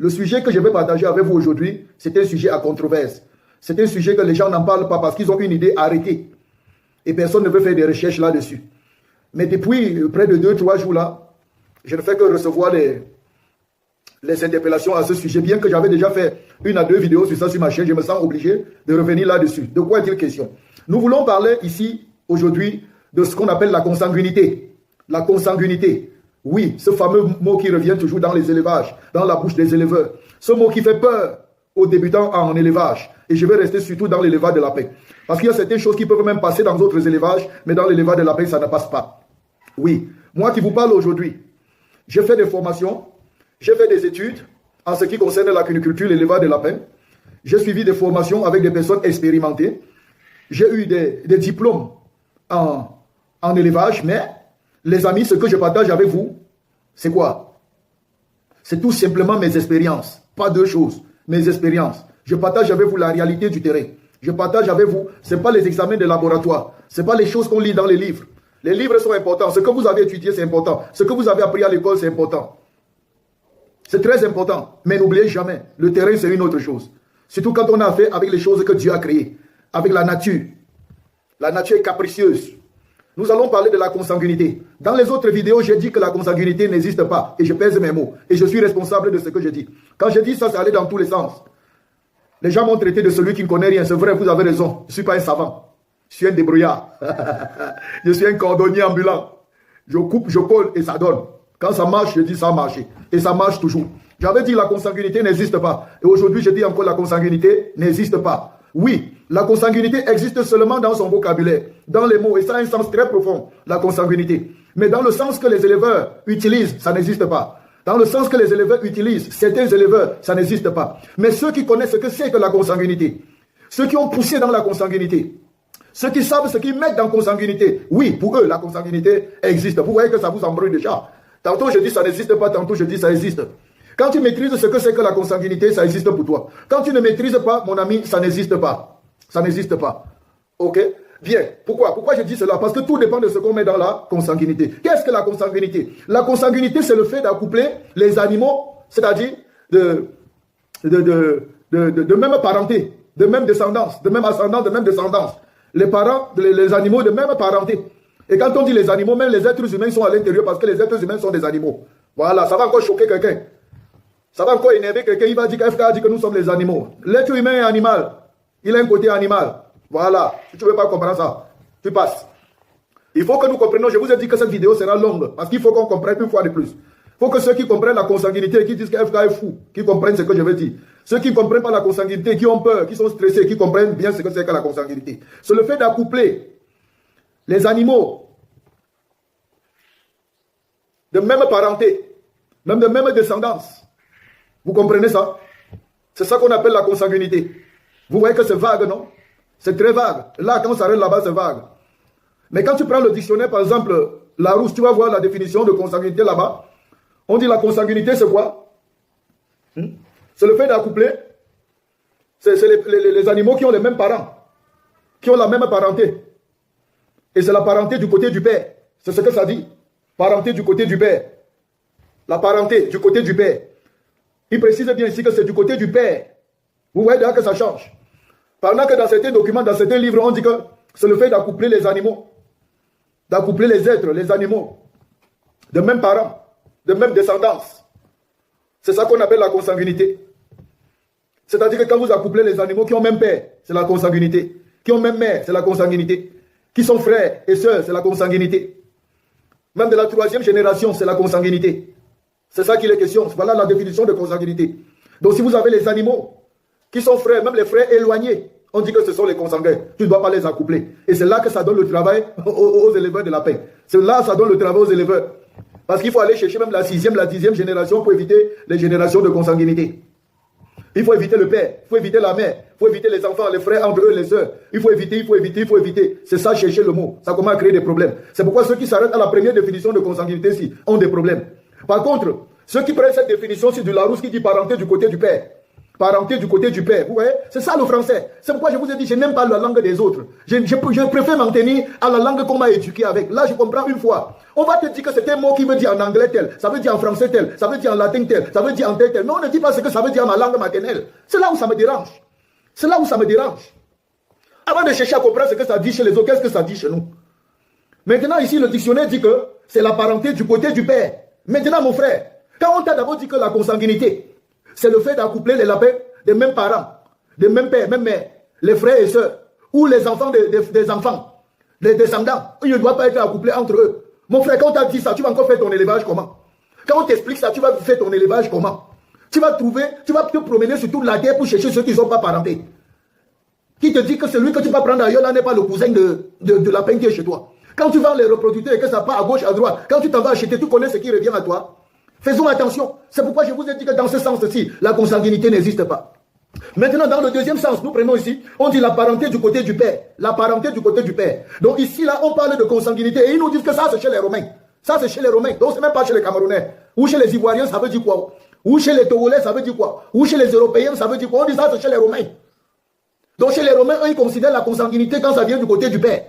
Le sujet que je vais partager avec vous aujourd'hui, c'est un sujet à controverse. C'est un sujet que les gens n'en parlent pas parce qu'ils ont une idée arrêtée. Et personne ne veut faire des recherches là-dessus. Mais depuis près de 2-3 jours là, je ne fais que recevoir les interpellations à ce sujet. Bien que j'avais déjà fait 1 à 2 vidéos sur ça sur ma chaîne, je me sens obligé de revenir là-dessus. De quoi est-il question? Nous voulons parler ici, aujourd'hui, de ce qu'on appelle la consanguinité. La consanguinité. Oui, ce fameux mot qui revient toujours dans les élevages, dans la bouche des éleveurs. Ce mot qui fait peur aux débutants en élevage. Et je vais rester surtout dans l'élevage de la paix. Parce qu'il y a certaines choses qui peuvent même passer dans d'autres élevages, mais dans l'élevage de la paix, ça ne passe pas. Oui, moi qui vous parle aujourd'hui, j'ai fait des formations, j'ai fait des études en ce qui concerne la cuniculture, l'élevage de la paix. J'ai suivi des formations avec des personnes expérimentées. J'ai eu des diplômes en élevage, mais les amis, ce que je partage avec vous, c'est quoi? C'est tout simplement mes expériences. Pas deux choses, mes expériences. Je partage avec vous la réalité du terrain. Je partage avec vous, ce n'est pas les examens de laboratoire, ce n'est pas les choses qu'on lit dans les livres. Les livres sont importants. Ce que vous avez étudié, c'est important. Ce que vous avez appris à l'école, c'est important. C'est très important. Mais n'oubliez jamais, le terrain, c'est une autre chose. Surtout quand on a affaire avec les choses que Dieu a créées, avec la nature. La nature est capricieuse. Nous allons parler de la consanguinité. Dans les autres vidéos, j'ai dit que la consanguinité n'existe pas. Et je pèse mes mots. Et je suis responsable de ce que je dis. Quand je dis ça, ça allait dans tous les sens. Les gens m'ont traité de celui qui ne connaît rien. C'est vrai, vous avez raison. Je ne suis pas un savant. Je suis un débrouillard. Je suis un cordonnier ambulant. Je coupe, je colle et ça donne. Quand ça marche, je dis ça a marché. Et ça marche toujours. J'avais dit la consanguinité n'existe pas. Et aujourd'hui, je dis encore la consanguinité n'existe pas. Oui, la consanguinité existe seulement dans son vocabulaire, dans les mots. Et ça a un sens très profond, la consanguinité. Mais dans le sens que les éleveurs utilisent, ça n'existe pas. Dans le sens que les éleveurs utilisent, certains éleveurs, ça n'existe pas. Mais ceux qui connaissent ce que c'est que la consanguinité, ceux qui ont poussé dans la consanguinité, ceux qui savent ce qu'ils mettent dans la consanguinité, oui, pour eux, la consanguinité existe. Vous voyez que ça vous embrouille déjà. Tantôt je dis ça n'existe pas, tantôt je dis ça existe. Quand tu maîtrises ce que c'est que la consanguinité, ça existe pour toi. Quand tu ne maîtrises pas, mon ami, ça n'existe pas. Ça n'existe pas. Ok? Bien. Pourquoi? Pourquoi je dis cela? Parce que tout dépend de ce qu'on met dans la consanguinité. Qu'est-ce que la consanguinité? La consanguinité, c'est le fait d'accoupler les animaux, c'est-à-dire de même parenté, de même descendance, de même ascendance, de même descendance. Les parents, les animaux de même parenté. Et quand on dit les animaux, même les êtres humains sont à l'intérieur parce que les êtres humains sont des animaux. Voilà, ça va encore choquer quelqu'un. Ça va encore énerver quelqu'un. Il va dire qu'FK a dit que nous sommes les animaux. L'être humain est animal. Il a un côté animal. Voilà. Si tu ne veux pas comprendre ça, tu passes. Il faut que nous comprenions. Je vous ai dit que cette vidéo sera longue parce qu'il faut qu'on comprenne une fois de plus. Il faut que ceux qui comprennent la consanguinité, qui disent que FK est fou, qui comprennent ce que je veux dire. Ceux qui ne comprennent pas la consanguinité, qui ont peur, qui sont stressés, qui comprennent bien ce que c'est que la consanguinité. C'est le fait d'accoupler les animaux de même parenté, même de même descendance. Vous comprenez ça? C'est ça qu'on appelle la consanguinité. Vous voyez que c'est vague, non? C'est très vague. Là, quand on s'arrête là-bas, c'est vague. Mais quand tu prends le dictionnaire, par exemple, Larousse, tu vas voir la définition de consanguinité là-bas. On dit la consanguinité, c'est quoi? C'est le fait d'accoupler. C'est les animaux qui ont les mêmes parents, qui ont la même parenté. Et c'est la parenté du côté du père. C'est ce que ça dit. Parenté du côté du père. La parenté du côté du père. Il précise bien ici que c'est du côté du père. Vous voyez déjà que ça change. Pendant que dans certains documents, dans certains livres, on dit que c'est le fait d'accoupler les animaux. D'accoupler les êtres, les animaux. De même parents, de même descendance. C'est ça qu'on appelle la consanguinité. C'est-à-dire que quand vous accouplez les animaux qui ont même père, c'est la consanguinité. Qui ont même mère, c'est la consanguinité. Qui sont frères et sœurs, c'est la consanguinité. Même de la 3e génération, c'est la consanguinité. C'est ça qu'il est question. Voilà la définition de consanguinité. Donc si vous avez les animaux qui sont frères, même les frères éloignés, on dit que ce sont les consanguins. Tu ne dois pas les accoupler. Et c'est là que ça donne le travail aux éleveurs de la paix. C'est là que ça donne le travail aux éleveurs. Parce qu'il faut aller chercher même la 6e, la 10e génération pour éviter les générations de consanguinité. Il faut éviter le père, il faut éviter la mère, il faut éviter les enfants, les frères entre eux, les sœurs. Il faut éviter, il faut éviter, il faut éviter. C'est ça, chercher le mot. Ça commence à créer des problèmes. C'est pourquoi ceux qui s'arrêtent à la première définition de consanguinité ici ont des problèmes. Par contre, ceux qui prennent cette définition, c'est du Larousse qui dit parenté du côté du père. parenté du côté du père. Vous voyez, c'est ça le français. C'est pourquoi je vous ai dit, je n'aime pas la langue des autres. Je préfère m'en tenir à la langue qu'on m'a éduqué avec. Là, je comprends une fois. On va te dire que c'est un mot qui veut dire en anglais tel, ça veut dire en français tel, ça veut dire en latin tel, ça veut dire en tel tel. Mais on ne dit pas ce que ça veut dire en ma langue maternelle. C'est là où ça me dérange. C'est là où ça me dérange. Avant de chercher à comprendre ce que ça dit chez les autres, qu'est-ce que ça dit chez nous? Maintenant, ici, le dictionnaire dit que c'est la parenté du côté du père. Maintenant, mon frère, quand on t'a d'abord dit que la consanguinité, c'est le fait d'accoupler les lapins des mêmes parents, des mêmes pères, même mères, les frères et sœurs, ou les enfants des enfants, les descendants, ils ne doivent pas être accouplés entre eux. Mon frère, quand on t'a dit ça, tu vas encore faire ton élevage comment? Quand on t'explique ça, tu vas faire ton élevage comment? Tu vas te promener sur toute la terre pour chercher ceux qui ne sont pas parentés. Qui te dit que celui que tu vas prendre ailleurs là n'est pas le cousin de lapin qui est chez toi? Quand tu vends les reproducteurs et que ça part à gauche, à droite, quand tu t'en vas acheter, tu connais ce qui revient à toi. Faisons attention. C'est pourquoi je vous ai dit que dans ce sens-ci, la consanguinité n'existe pas. Maintenant, dans le deuxième sens, nous prenons ici, on dit la parenté du côté du père. La parenté du côté du père. Donc ici, là, on parle de consanguinité. Et ils nous disent que ça, c'est chez les Romains. Ça, c'est chez les Romains. Donc, c'est même pas chez les Camerounais. Ou chez les Ivoiriens, ça veut dire quoi? Ou chez les Togolais, ça veut dire quoi? Ou chez les Européens, ça veut dire quoi? On dit ça, c'est chez les Romains. Donc, chez les Romains, eux, ils considèrent la consanguinité quand ça vient du côté du père.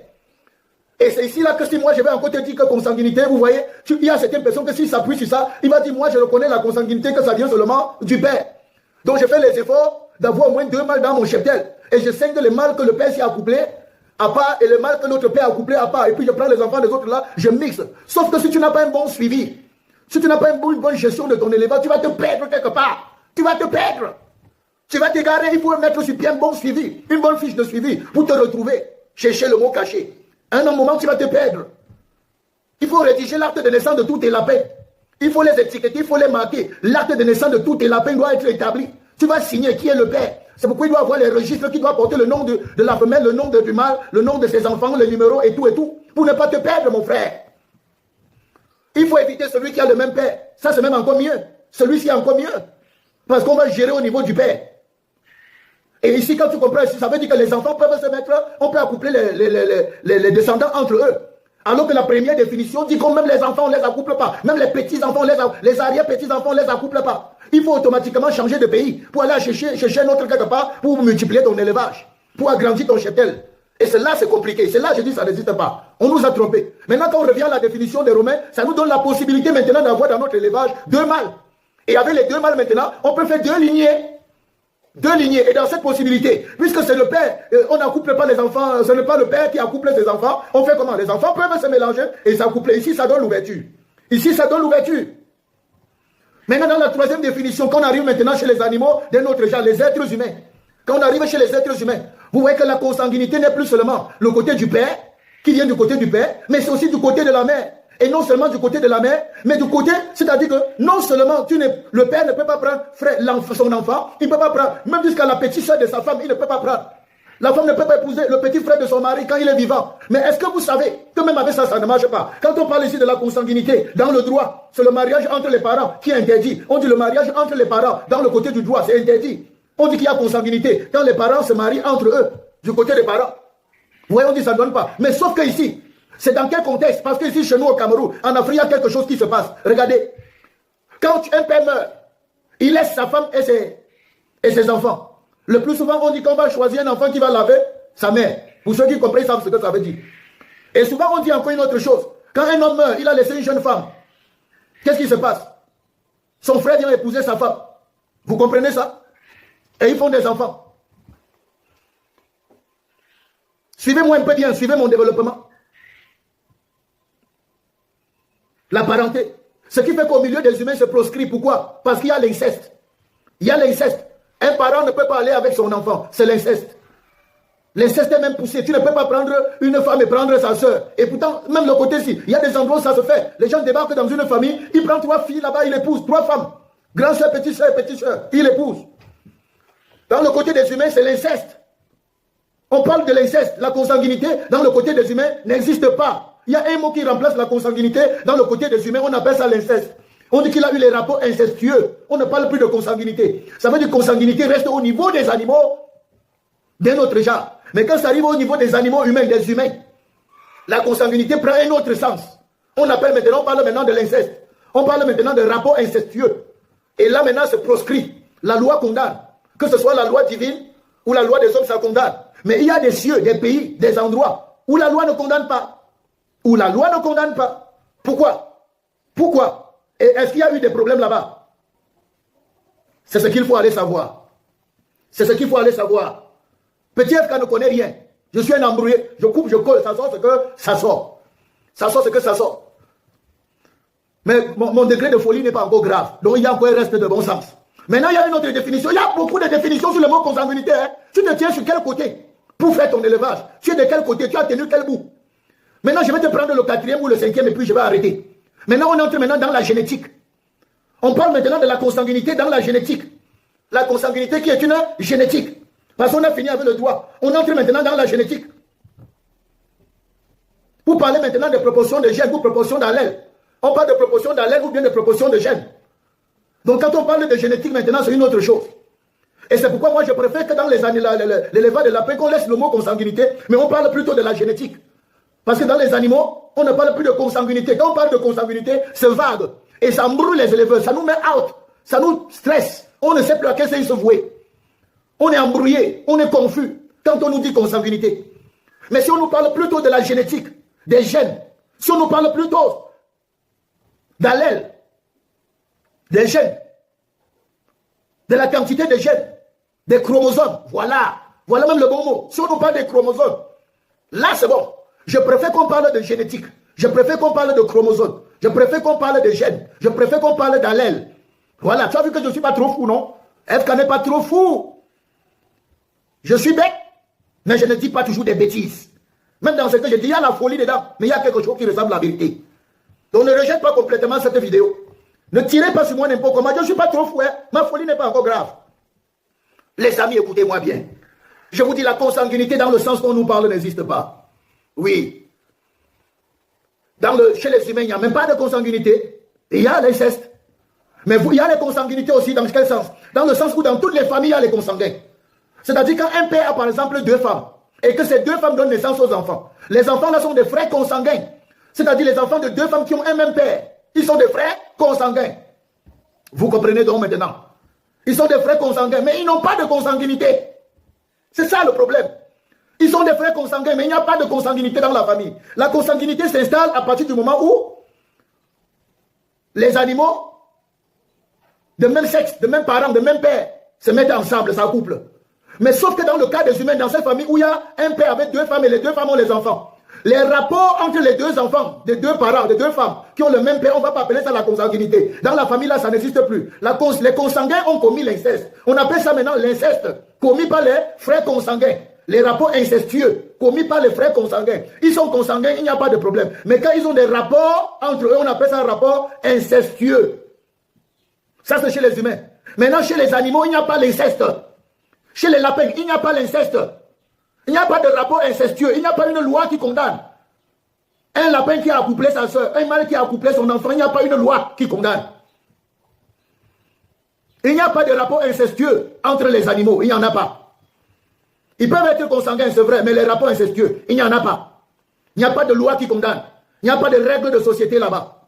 Et c'est ici là que si moi je vais encore te dire que consanguinité, vous voyez, il y a certaines personnes que s'il s'appuie sur ça, il va dire moi je reconnais la consanguinité que ça vient seulement du père. Donc je fais les efforts d'avoir au moins 2 mâles dans mon cheptel. Et je sais que les mâles que le père s'y a couplé à part et les mâles que l'autre père a couplé à part. Et puis je prends les enfants des autres là, je mixe. Sauf que si tu n'as pas un bon suivi, si tu n'as pas une bonne gestion de ton élevage, tu vas te perdre quelque part. Tu vas te perdre. Tu vas t'égarer, il faut mettre sur pied un bon suivi, une bonne fiche de suivi pour te retrouver. Chercher le mot caché. À un moment, tu vas te perdre. Il faut rédiger l'acte de naissance de tous tes lapins. Il faut les étiqueter, il faut les marquer. L'acte de naissance de tous tes lapins doit être établi. Tu vas signer qui est le père. C'est pourquoi il doit avoir les registres qui doivent porter le nom de la femelle, le nom du mâle, le nom de ses enfants, les numéros et tout. Pour ne pas te perdre, mon frère. Il faut éviter celui qui a le même père. Ça, c'est même encore mieux. Celui-ci est encore mieux. Parce qu'on va gérer au niveau du père. Et ici, quand tu comprends, ça veut dire que les enfants peuvent se mettre, on peut accoupler les descendants entre eux. Alors que la première définition dit que même les enfants, on ne les accouple pas. Même les petits-enfants, les arrière-petits-enfants, on ne les accouple pas. Il faut automatiquement changer de pays pour aller chercher un autre quelque part pour multiplier ton élevage, pour agrandir ton cheptel. Et c'est là, c'est compliqué. C'est là, je dis, ça n'existe pas. On nous a trompés. Maintenant, quand on revient à la définition des Romains, ça nous donne la possibilité maintenant d'avoir dans notre élevage 2 mâles. Et avec les 2 mâles maintenant, on peut faire 2 lignées. 2 lignées. Et dans cette possibilité, puisque c'est le père, on n'accouple pas les enfants, ce n'est pas le père qui accouple ses enfants, on fait comment? Les enfants peuvent se mélanger et s'accoupler. Ici, ça donne l'ouverture. Ici, ça donne l'ouverture. Maintenant, dans la troisième définition, quand on arrive maintenant chez les animaux d'un autre genre, les êtres humains, quand on arrive chez les êtres humains, vous voyez que la consanguinité n'est plus seulement le côté du père, qui vient du côté du père, mais c'est aussi du côté de la mère. Et non seulement du côté de la mère, mais du côté, c'est-à-dire que non seulement le père ne peut pas prendre son enfant, il ne peut pas prendre, même jusqu'à la petite soeur de sa femme, il ne peut pas prendre. La femme ne peut pas épouser le petit frère de son mari quand il est vivant. Mais est-ce que vous savez que même avec ça, ça ne marche pas? Quand on parle ici de la consanguinité, dans le droit, c'est le mariage entre les parents qui est interdit. On dit le mariage entre les parents, dans le côté du droit, c'est interdit. On dit qu'il y a consanguinité quand les parents se marient entre eux, du côté des parents. Vous voyez, on dit ça ne donne pas. Mais sauf que ici, c'est dans quel contexte? Parce que ici, chez nous, au Cameroun, en Afrique, il y a quelque chose qui se passe. Regardez. Quand un père meurt, il laisse sa femme et ses enfants. Le plus souvent, on dit qu'on va choisir un enfant qui va laver sa mère. Pour ceux qui comprennent, ils savent ce que ça veut dire. Et souvent, on dit encore une autre chose. Quand un homme meurt, il a laissé une jeune femme. Qu'est-ce qui se passe? Son frère vient épouser sa femme. Vous comprenez ça? Et ils font des enfants. Suivez-moi un peu bien, suivez mon développement. La parenté. Ce qui fait qu'au milieu des humains se proscrit. Pourquoi? Parce qu'il y a l'inceste. Il y a l'inceste. Un parent ne peut pas aller avec son enfant. C'est l'inceste. L'inceste est même poussé. Tu ne peux pas prendre une femme et prendre sa soeur. Et pourtant, même le côté-ci, il y a des endroits où ça se fait. Les gens débarquent dans une famille, ils prennent 3 filles là-bas, ils épousent 3 femmes. Grand soeur, petite soeur, ils épousent. Dans le côté des humains, c'est l'inceste. On parle de l'inceste. La consanguinité, dans le côté des humains, n'existe pas. Il y a un mot qui remplace la consanguinité dans le côté des humains, on appelle ça l'inceste. On dit qu'il a eu les rapports incestueux. On ne parle plus de consanguinité. Ça veut dire que consanguinité reste au niveau des animaux d'un autre genre. Mais quand ça arrive au niveau des animaux humains, des humains, la consanguinité prend un autre sens. On parle maintenant de l'inceste. On parle maintenant de rapports incestueux. Et là maintenant c'est proscrit. La loi condamne. que ce soit la loi divine ou la loi des hommes, ça condamne. Mais il y a des cieux, des pays, des endroits où la loi ne condamne pas. Où la loi ne condamne pas. Pourquoi? Pourquoi? Et est-ce qu'il y a eu des problèmes là-bas? C'est ce qu'il faut aller savoir. C'est ce qu'il faut aller savoir. Petit FK ne connaît rien. Je suis un embrouillé. Je coupe, je colle, ça sort ce que ça sort. Ça sort ce que ça sort. Mais mon degré de folie n'est pas encore grave. Donc il y a encore un reste de bon sens. Maintenant, il y a une autre définition. Il y a beaucoup de définitions sur le mot consanguinité. Hein. Tu te tiens sur quel côté pour faire ton élevage? Tu es de quel côté? Tu as tenu quel bout? Maintenant, je vais te prendre le 4e ou le 5e et puis je vais arrêter. Maintenant, on entre maintenant dans la génétique. On parle maintenant de la consanguinité dans la génétique. La consanguinité qui est une génétique. Parce qu'on a fini avec le droit. On entre maintenant dans la génétique. Vous parlez maintenant de proportions de gènes ou proportions d'allèles. On parle de proportions d'allèles ou bien de proportions de gènes. Donc quand on parle de génétique maintenant, c'est une autre chose. Et c'est pourquoi moi je préfère que dans l'élevage de lapin, qu'on laisse le mot consanguinité, mais on parle plutôt de la génétique. Parce que dans les animaux, on ne parle plus de consanguinité. Quand on parle de consanguinité, c'est vague. Et ça brûle les éleveurs, ça nous met out, ça nous stresse. On ne sait plus à quel sens se vouer. On est embrouillé, on est confus quand on nous dit consanguinité. Mais si on nous parle plutôt de la génétique, des gènes, si on nous parle plutôt d'allèles, des gènes, de la quantité de gènes, des chromosomes, voilà même le bon mot. Si on nous parle des chromosomes, là c'est bon. Je préfère qu'on parle de génétique, je préfère qu'on parle de chromosomes, je préfère qu'on parle de gènes, je préfère qu'on parle d'allèles. Voilà, tu as vu que je ne suis pas trop fou, non? FK n'est pas trop fou. Je suis bête, mais je ne dis pas toujours des bêtises. Même dans ce que je dis, il y a la folie dedans, mais il y a quelque chose qui ressemble à la vérité. Donc ne rejette pas complètement cette vidéo. Ne tirez pas sur moi n'importe comment. Je ne suis pas trop fou, hein. Ma folie n'est pas encore grave. Les amis, écoutez-moi bien. Je vous dis, la consanguinité dans le sens qu'on nous parle n'existe pas. Oui. Chez les humains, il n'y a même pas de consanguinité. Il y a l'inceste. Mais il y a les consanguinités aussi, dans quel sens? Dans le sens où dans toutes les familles, il y a les consanguins. C'est-à-dire quand un père a par exemple 2 femmes, et que ces 2 femmes donnent naissance aux enfants. Les enfants là sont des frères consanguins. C'est-à-dire les enfants de 2 femmes qui ont un même père. Ils sont des frères consanguins. Vous comprenez donc maintenant? Ils sont des frères consanguins, mais ils n'ont pas de consanguinité. C'est ça le problème. Ils sont des frères consanguins, mais il n'y a pas de consanguinité dans la famille. La consanguinité s'installe à partir du moment où les animaux de même sexe, de même parents, de même père se mettent ensemble, ça couple. Mais sauf que dans le cas des humains, dans cette famille où il y a un père avec 2 femmes et les 2 femmes ont les enfants, les rapports entre les 2 enfants, des 2 parents, des 2 femmes qui ont le même père, on ne va pas appeler ça la consanguinité. Dans la famille là, ça n'existe plus. Les consanguins ont commis l'inceste. On appelle ça maintenant l'inceste, commis par les frères consanguins. Les rapports incestueux, commis par les frères consanguins. Ils sont consanguins, il n'y a pas de problème. Mais quand ils ont des rapports entre eux, on appelle ça un rapport incestueux. Ça c'est chez les humains. Maintenant chez les animaux, il n'y a pas l'inceste. Chez les lapins, il n'y a pas l'inceste. Il n'y a pas de rapport incestueux. Il n'y a pas une loi qui condamne. Un lapin qui a accouplé sa soeur, un mâle qui a accouplé son enfant, il n'y a pas une loi qui condamne. Il n'y a pas de rapport incestueux entre les animaux. Il n'y en a pas. Ils peuvent être consanguins, c'est vrai, mais les rapports incestueux, il n'y en a pas. Il n'y a pas de loi qui condamne. Il n'y a pas de règles de société là-bas.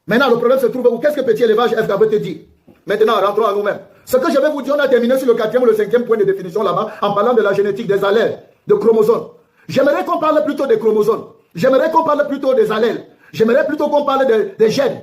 Maintenant, le problème se trouve où? Qu'est-ce que Petit Élevage FK veut te dire? Maintenant, rentrons à nous-mêmes. Ce que je vais vous dire, on a terminé sur le 4e ou le 5e point de définition là-bas, en parlant de la génétique, des allèles, de chromosomes. J'aimerais qu'on parle plutôt des chromosomes. J'aimerais qu'on parle plutôt des allèles. J'aimerais plutôt qu'on parle des gènes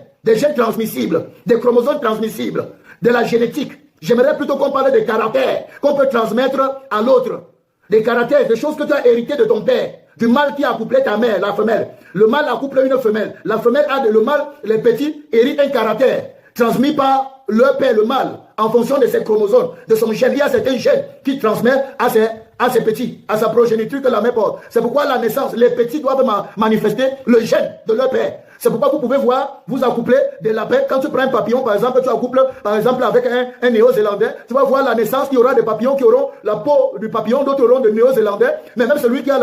transmissibles, des chromosomes transmissibles, de la génétique. J'aimerais plutôt qu'on parle des caractères qu'on peut transmettre à l'autre. Des caractères, des choses que tu as héritées de ton père. Du mâle qui a accouplé ta mère, la femelle. Le mâle accouple une femelle. La femelle a le mâle, les petits, héritent un caractère transmis par le père, le mâle, en fonction de ses chromosomes, de son gène. Il y a certains gènes qui transmettent à ses petits, à sa progéniture que la mère porte. C'est pourquoi à la naissance, les petits doivent manifester le gène de leur père. C'est pourquoi vous pouvez voir, vous accoupler des lapins. Quand tu prends un papillon, par exemple, tu accouples, par exemple, avec un néo-zélandais, tu vas voir la naissance, il y aura des papillons qui auront la peau du papillon, d'autres auront de néo-zélandais. Mais même celui qui a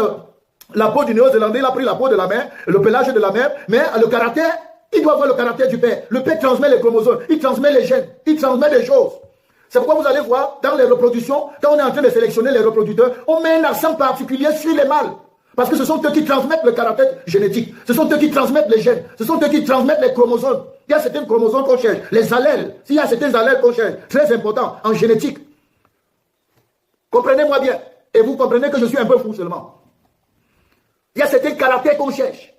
la peau du néo-zélandais, il a pris la peau de la mère, le pelage de la mère, mais le caractère, il doit avoir le caractère du père. Le père transmet les chromosomes, il transmet les gènes, il transmet des choses. C'est pourquoi vous allez voir, dans les reproductions, quand on est en train de sélectionner les reproducteurs, on met un accent particulier sur les mâles. Parce que ce sont eux qui transmettent le caractère génétique. Ce sont eux qui transmettent les gènes. Ce sont eux qui transmettent les chromosomes. Il y a certains chromosomes qu'on cherche. Les allèles. S'il y a certains allèles qu'on cherche, très important en génétique. Comprenez-moi bien. Et vous comprenez que je suis un peu fou seulement. Il y a certains caractères qu'on cherche.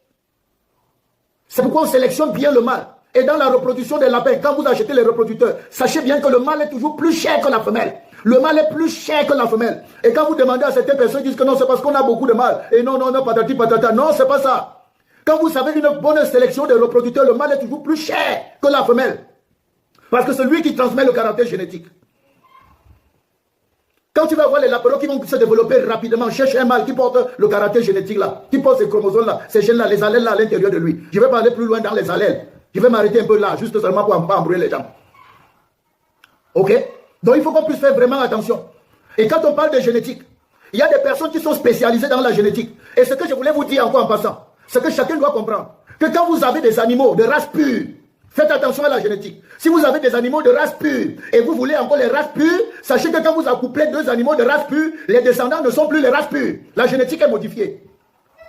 C'est pourquoi on sélectionne bien le mâle. Et dans la reproduction des lapins, quand vous achetez les reproducteurs, sachez bien que le mâle est toujours plus cher que la femelle. Le mâle est plus cher que la femelle. Et quand vous demandez à certaines personnes, ils disent que non, c'est parce qu'on a beaucoup de mâles. Et non, non, non, patati patata. Non, c'est pas ça. Quand vous savez une bonne sélection des reproducteurs, le mâle est toujours plus cher que la femelle. Parce que c'est lui qui transmet le caractère génétique. Quand tu vas voir les lapins qui vont se développer rapidement, cherche un mâle qui porte le caractère génétique là, qui porte ces chromosomes là, ces gènes là, les allèles là à l'intérieur de lui. Je vais pas aller plus loin dans les allèles. Je vais m'arrêter un peu là, juste seulement pour ne pas embrouiller les gens. Ok? Donc il faut qu'on puisse faire vraiment attention. Et quand on parle de génétique, il y a des personnes qui sont spécialisées dans la génétique. Et ce que je voulais vous dire encore en passant, c'est que chacun doit comprendre que quand vous avez des animaux de race pure, faites attention à la génétique. Si vous avez des animaux de race pure et vous voulez encore les races pures, sachez que quand vous accouplez deux animaux de race pure, les descendants ne sont plus les races pures. La génétique est modifiée.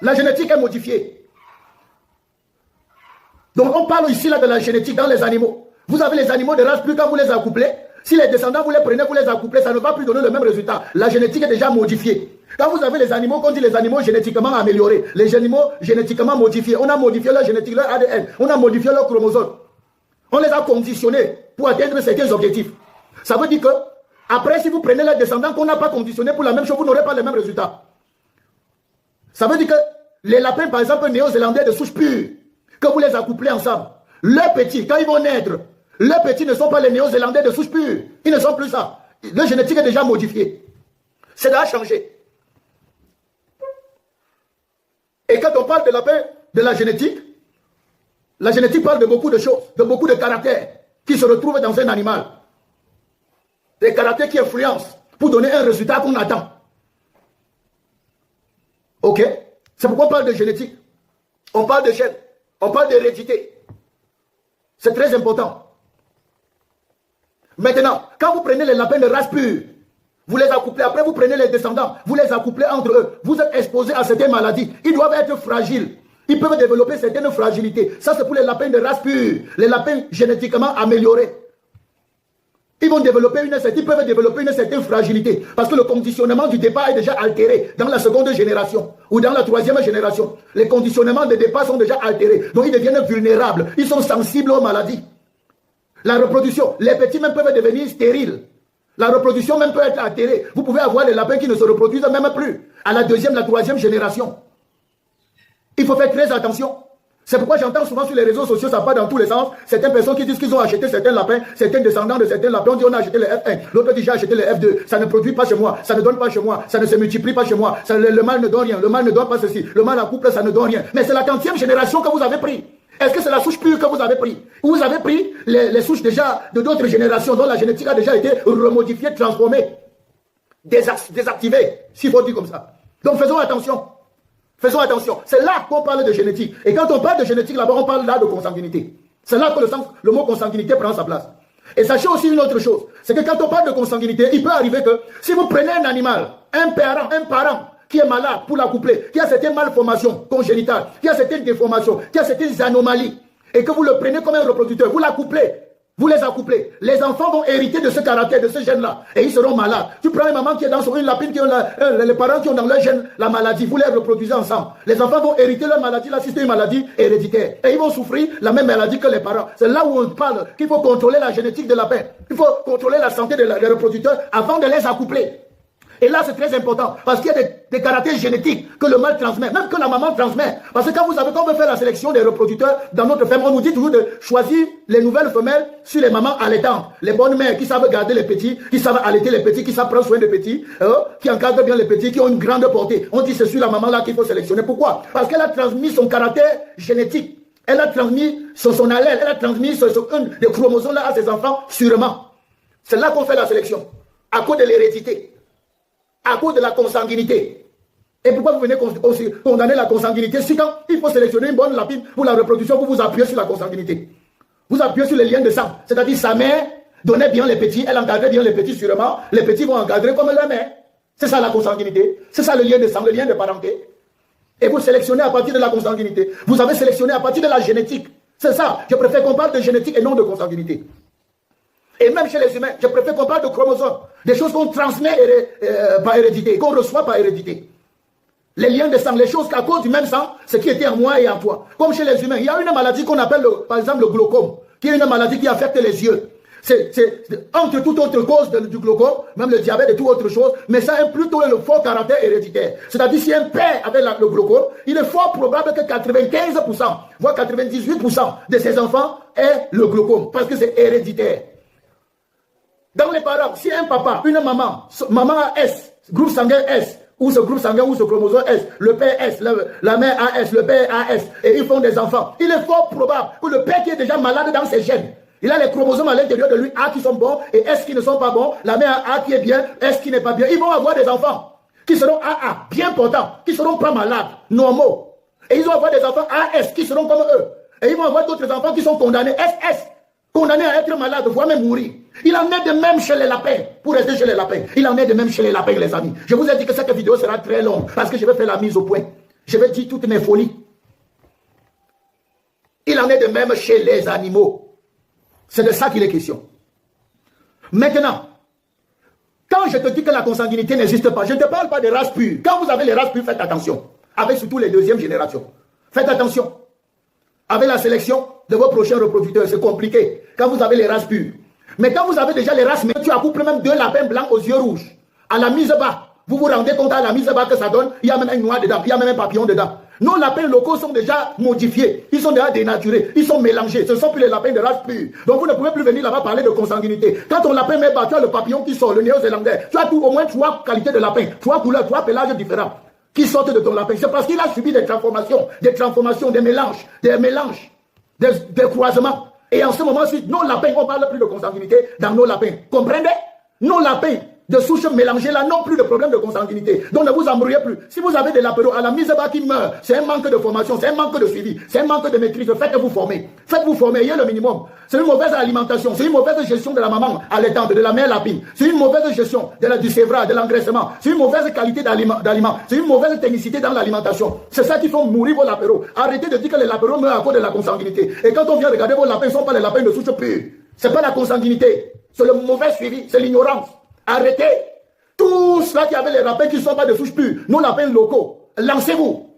La génétique est modifiée. Donc on parle ici là de la génétique dans les animaux. Vous avez les animaux de race pure quand vous les accouplez. Si les descendants vous les prenez, vous les accouplez, ça ne va plus donner le même résultat. La génétique est déjà modifiée. Quand vous avez les animaux, qu'on dit les animaux génétiquement améliorés, les animaux génétiquement modifiés, on a modifié leur génétique, leur ADN, on a modifié leurs chromosomes. On les a conditionnés pour atteindre certains objectifs. Ça veut dire que, après, si vous prenez les descendants qu'on n'a pas conditionnés pour la même chose, vous n'aurez pas les mêmes résultats. Ça veut dire que les lapins, par exemple, néo-zélandais de souche pure, que vous les accouplez ensemble, leurs petits, quand ils vont naître, leurs petits ne sont pas les néo-zélandais de souche pure. Ils ne sont plus ça. Leur génétique est déjà modifiée. C'est déjà changé. Et quand on parle de lapin, de la génétique parle de beaucoup de choses, de beaucoup de caractères qui se retrouvent dans un animal. Des caractères qui influencent pour donner un résultat qu'on attend. Ok? C'est pourquoi on parle de génétique. On parle de gènes. On parle d'hérédité. C'est très important. Maintenant, quand vous prenez les lapins de race pure, vous les accouplez, après vous prenez les descendants, vous les accouplez entre eux, vous êtes exposés à certaines maladies. Ils doivent être fragiles. Ils peuvent développer certaines fragilités. Ça, c'est pour les lapins de race pure, les lapins génétiquement améliorés. Ils peuvent développer une certaine fragilité. Parce que le conditionnement du départ est déjà altéré dans la seconde génération ou dans la troisième génération. Les conditionnements de départ sont déjà altérés. Donc ils deviennent vulnérables. Ils sont sensibles aux maladies. La reproduction, les petits même peuvent devenir stériles. La reproduction même peut être altérée. Vous pouvez avoir des lapins qui ne se reproduisent même plus à la deuxième, la troisième génération. Il faut faire très attention. C'est pourquoi j'entends souvent sur les réseaux sociaux, ça part dans tous les sens. Certaines personnes qui disent qu'ils ont acheté certains lapins, certains descendants de certains lapins, on dit on a acheté le F1, l'autre dit j'ai acheté le F2, ça ne produit pas chez moi, ça ne donne pas chez moi, ça ne se multiplie pas chez moi, le mâle ne donne rien, le mâle ne donne pas ceci, le mâle à couple ça ne donne rien. Mais c'est la 40e génération que vous avez pris. Est-ce que c'est la souche pure que vous avez pris? Ou vous avez pris les souches déjà de d'autres générations dont la génétique a déjà été remodifiée, transformée, désactivée, s'il faut dire comme ça. Donc faisons attention. Faisons attention. C'est là qu'on parle de génétique. Et quand on parle de génétique, là-bas, on parle là de consanguinité. C'est là que le mot consanguinité prend sa place. Et sachez aussi une autre chose. C'est que quand on parle de consanguinité, il peut arriver que si vous prenez un animal, un parent qui est malade pour l'accoupler, qui a certaines malformations congénitales, qui a certaines déformations, qui a certaines anomalies, et que vous le prenez comme un reproducteur, vous l'accouplez, vous les accouplez, les enfants vont hériter de ce caractère, de ce gène-là, et ils seront malades. Tu prends une maman qui est dans une lapine, les parents qui ont dans leur gène la maladie, vous les reproduisez ensemble. Les enfants vont hériter leur maladie, là, si c'est une maladie héréditaire. Et ils vont souffrir la même maladie que les parents. C'est là où on parle qu'il faut contrôler la génétique de la lapin. Il faut contrôler la santé des reproducteurs avant de les accoupler. Et là, c'est très important, parce qu'il y a des caractères génétiques que le mâle transmet, même que la maman transmet. Parce que quand on veut faire la sélection des reproducteurs dans notre ferme, on nous dit toujours de choisir les nouvelles femelles sur les mamans allaitantes. Les bonnes mères qui savent garder les petits, qui savent allaiter les petits, qui savent prendre soin des petits, qui encadrent bien les petits, qui ont une grande portée. On dit c'est sur la maman là qu'il faut sélectionner. Pourquoi? Parce qu'elle a transmis son caractère génétique. Elle a transmis son allèle, elle a transmis un des chromosomes là à ses enfants, sûrement. C'est là qu'on fait la sélection, à cause de l'hérédité. À cause de la consanguinité. Et pourquoi vous venez condamner la consanguinité si quand il faut sélectionner une bonne lapine pour la reproduction, vous vous appuyez sur la consanguinité? Vous appuyez sur les liens de sang. C'est-à-dire sa mère donnait bien les petits, elle encadrait bien les petits sûrement, les petits vont encadrer comme leur mère. C'est ça la consanguinité. C'est ça le lien de sang, le lien de parenté. Et vous sélectionnez à partir de la consanguinité. Vous avez sélectionné à partir de la génétique. C'est ça. Je préfère qu'on parle de génétique et non de consanguinité. Et même chez les humains, je préfère qu'on parle de chromosomes. Des choses qu'on transmet par hérédité, qu'on reçoit par hérédité. Les liens de sang, les choses qu'à cause du même sang, ce qui était en moi et en toi. Comme chez les humains, il y a une maladie qu'on appelle, par exemple, le glaucome, qui est une maladie qui affecte les yeux. C'est entre toute autre cause du glaucome, même le diabète et toute autre chose, mais ça a plutôt le fort caractère héréditaire. C'est-à-dire, si un père avait le glaucome, il est fort probable que 95%, voire 98% de ses enfants aient le glaucome, parce que c'est héréditaire. Dans les parents, si un papa, une maman, maman a S, groupe sanguin S, ou ce groupe sanguin, ou ce chromosome S, le père S, la mère a S, le père a S, et ils font des enfants, il est fort probable que le père qui est déjà malade dans ses gènes, il a les chromosomes à l'intérieur de lui, A qui sont bons, et S qui ne sont pas bons, la mère A qui est bien, S qui n'est pas bien. Ils vont avoir des enfants qui seront AA, bien portants, qui seront pas malades, normaux. Et ils vont avoir des enfants AS qui seront comme eux. Et ils vont avoir d'autres enfants qui sont condamnés, SS, condamnés à être malades, voire même mourir. Il en est de même chez les lapins, pour rester chez les lapins. Il en est de même chez les lapins, les amis. Je vous ai dit que cette vidéo sera très longue, parce que je vais faire la mise au point. Je vais dire toutes mes folies. Il en est de même chez les animaux. C'est de ça qu'il est question. Maintenant, quand je te dis que la consanguinité n'existe pas, je ne te parle pas des races pures. Quand vous avez les races pures, faites attention. Avec surtout les deuxièmes générations. Faites attention. Avec la sélection de vos prochains reproducteurs, c'est compliqué. Quand vous avez les races pures. Mais quand vous avez déjà les races, tu accouples même 2 lapins blancs aux yeux rouges. À la mise bas, vous vous rendez compte à la mise bas que ça donne, il y a même un noir dedans, il y a même un papillon dedans. Nos lapins locaux sont déjà modifiés, ils sont déjà dénaturés, ils sont mélangés, ce ne sont plus les lapins de race pure. Donc vous ne pouvez plus venir là-bas parler de consanguinité. Quand ton lapin met bas, tu as le papillon qui sort, le néo-zélandais. Tu as tout, au moins 3 qualités de lapin, 3 couleurs, 3 pélages différents qui sortent de ton lapin. C'est parce qu'il a subi des transformations, des mélanges, des croisements. Et en ce moment-ci, nos lapins, on ne parle plus de consanguinité dans nos lapins. Comprenez? Nos lapins de souche mélangée là n'ont plus de problème de consanguinité. Donc ne vous embrouillez plus. Si vous avez des lapéros à la mise bas qui meurent, c'est un manque de formation, c'est un manque de suivi, c'est un manque de maîtrise. Faites-vous former. Faites-vous former, il y a le minimum. C'est une mauvaise alimentation, c'est une mauvaise gestion de la maman allaitante, de la mère lapine. C'est une mauvaise gestion du sévrage, de l'engraissement. C'est une mauvaise qualité d'aliments. C'est une mauvaise technicité dans l'alimentation. C'est ça qui fait mourir vos lapéros. Arrêtez de dire que les lapéros meurent à cause de la consanguinité. Et quand on vient regarder vos lapins, ils ne sont pas les lapins de souche pure. C'est pas la consanguinité. C'est le mauvais suivi, c'est l'ignorance. Arrêtez. Tous ceux qui avaient les lapins qui ne sont pas de souche pure, nos lapins locaux, lancez-vous.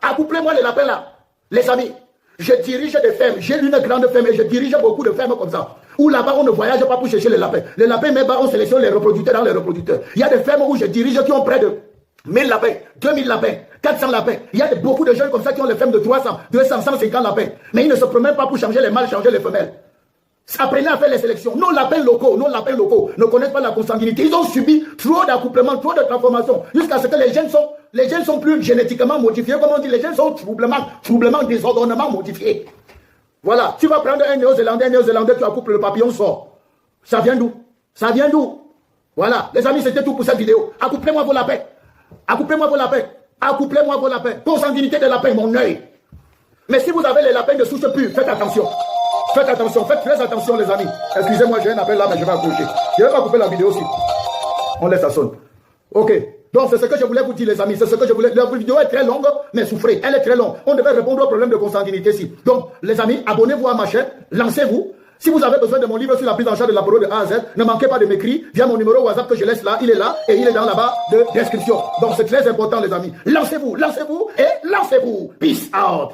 Accouplez-moi les lapins là. Les amis, je dirige des fermes. J'ai une grande ferme et je dirige beaucoup de fermes comme ça. Où là-bas, on ne voyage pas pour chercher les lapins. Les lapins, même on sélectionne les reproducteurs dans les reproducteurs. Il y a des fermes où je dirige qui ont près de 1000 lapins, 2000 lapins, 400 lapins. Il y a beaucoup de jeunes comme ça qui ont les fermes de 300, 200, 150 lapins. Mais ils ne se promènent pas pour changer les mâles, changer les femelles. Apprenez à faire les sélections. Nos lapins locaux ne connaissent pas la consanguinité. Ils ont subi trop d'accouplements, trop de transformations, jusqu'à ce que les gènes sont plus génétiquement modifiés. Comme on dit, les gènes sont troublement, désordonnement modifiés. Voilà, tu vas prendre un néo-zélandais, tu accouples le papillon, sort. Ça vient d'où? Ça vient d'où? Voilà, les amis, c'était tout pour cette vidéo. Accouplez-moi vos lapins. Accouplez-moi vos lapins. Accouplez-moi vos lapins. Consanguinité des lapins, mon œil. Mais si vous avez les lapins de souche pure, faites attention. Faites attention, faites très attention les amis. Excusez-moi, j'ai un appel là, mais je vais accrocher. Je ne vais pas couper la vidéo aussi. On laisse ça sonne. Ok. Donc c'est ce que je voulais vous dire les amis. C'est ce que je voulais. La vidéo est très longue, mais souffrez. Elle est très longue. On devait répondre au problème de consanguinité ici. Donc les amis, abonnez-vous à ma chaîne. Lancez-vous. Si vous avez besoin de mon livre sur la prise en charge de la parole de A à Z, ne manquez pas de m'écrire via mon numéro WhatsApp que je laisse là. Il est là et il est dans la barre de description. Donc c'est très important les amis. Lancez-vous, lancez-vous et lancez-vous. Peace out.